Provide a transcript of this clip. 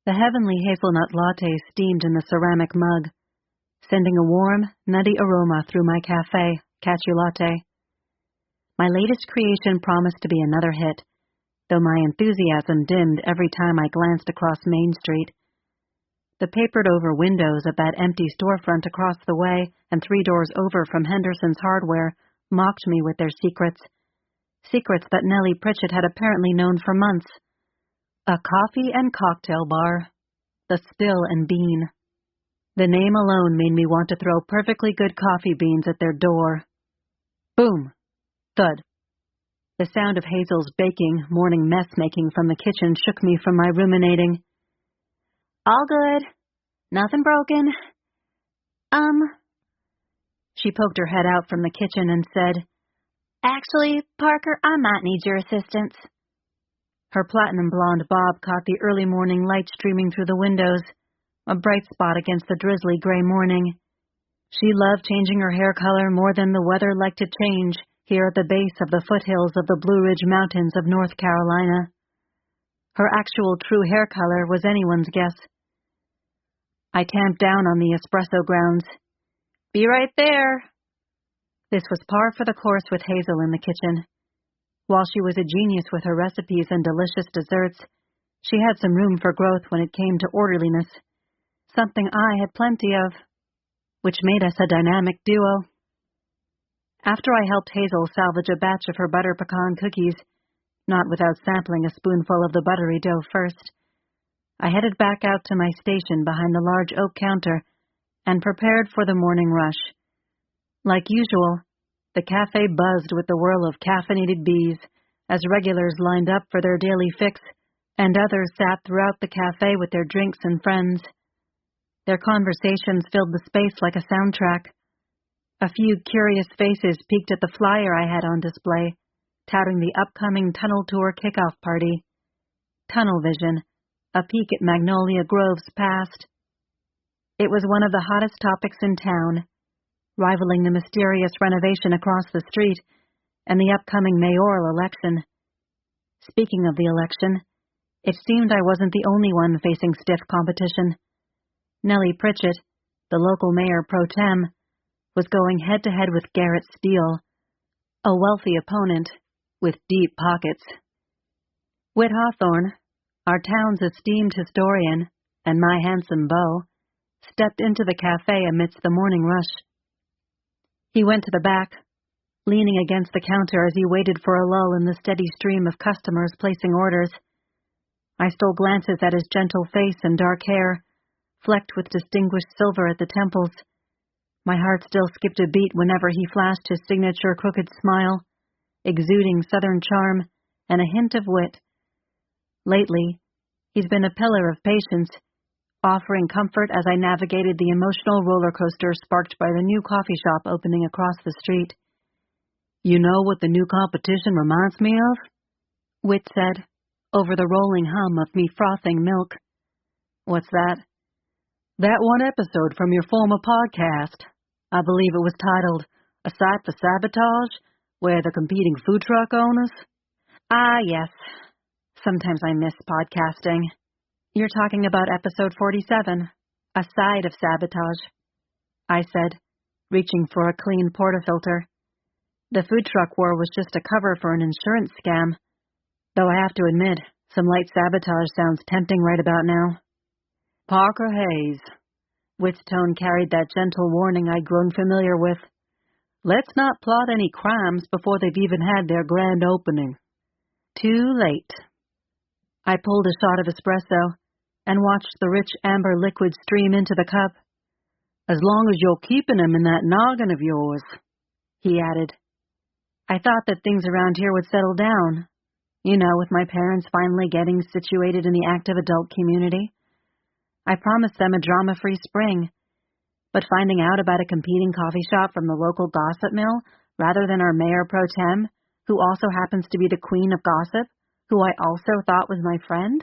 The heavenly hazelnut latte steamed in the ceramic mug, sending a warm, nutty aroma through my cafe, Cacio Latte. My latest creation promised to be another hit, though my enthusiasm dimmed every time I glanced across Main Street. The papered-over windows of that empty storefront across the way and 3 doors over from Henderson's Hardware mocked me with their secrets that Nellie Pritchett had apparently known for months. A coffee and cocktail bar. The Still and Bean. The name alone made me want to throw perfectly good coffee beans at their door. Boom! Thud. The sound of Hazel's baking, morning mess-making from the kitchen shook me from my ruminating. All good. Nothing broken. She poked her head out from the kitchen and said, Actually, Parker, I might need your assistance. Her platinum blonde bob caught the early morning light streaming through the windows, a bright spot against the drizzly gray morning. She loved changing her hair color more than the weather liked to change here at the base of the foothills of the Blue Ridge Mountains of North Carolina. Her actual true hair color was anyone's guess. I tamped down on the espresso grounds. Be right there. This was par for the course with Hazel in the kitchen. While she was a genius with her recipes and delicious desserts, she had some room for growth when it came to orderliness, something I had plenty of, which made us a dynamic duo. After I helped Hazel salvage a batch of her butter pecan cookies, not without sampling a spoonful of the buttery dough first, I headed back out to my station behind the large oak counter and prepared for the morning rush. Like usual, the cafe buzzed with the whirl of caffeinated bees as regulars lined up for their daily fix, and others sat throughout the cafe with their drinks and friends. Their conversations filled the space like a soundtrack. A few curious faces peeked at the flyer I had on display, touting the upcoming Tunnel Tour kickoff party. Tunnel Vision, a peek at Magnolia Grove's past. It was one of the hottest topics in town, rivaling the mysterious renovation across the street and the upcoming mayoral election. Speaking of the election, it seemed I wasn't the only one facing stiff competition. Nellie Pritchett, the local mayor pro tem, was going head-to-head with Garrett Steele, a wealthy opponent with deep pockets. Whit Hawthorne, our town's esteemed historian, and my handsome beau, stepped into the cafe amidst the morning rush. He went to the back, leaning against the counter as he waited for a lull in the steady stream of customers placing orders. I stole glances at his gentle face and dark hair, flecked with distinguished silver at the temples. My heart still skipped a beat whenever he flashed his signature crooked smile, exuding southern charm and a hint of wit. Lately, he's been a pillar of patience, offering comfort as I navigated the emotional roller coaster sparked by the new coffee shop opening across the street. You know what the new competition reminds me of? Whit said, over the rolling hum of me frothing milk. What's that? That one episode from your former podcast. I believe it was titled A Site for Sabotage, where the competing food truck owners? Ah, yes. Sometimes I miss podcasting. You're talking about episode 47, A Side of Sabotage, I said, reaching for a clean portafilter. The food truck war was just a cover for an insurance scam, though I have to admit, some light sabotage sounds tempting right about now. Parker Hayes. Whit's tone carried that gentle warning I'd grown familiar with. Let's not plot any crimes before they've even had their grand opening. Too late. I pulled a shot of espresso and watched the rich amber liquid stream into the cup. As long as you're keeping him in that noggin of yours, he added. I thought that things around here would settle down. You know, with my parents finally getting situated in the active adult community. I promised them a drama-free spring, but finding out about a competing coffee shop from the local gossip mill rather than our mayor pro tem, who also happens to be the queen of gossip, who I also thought was my friend?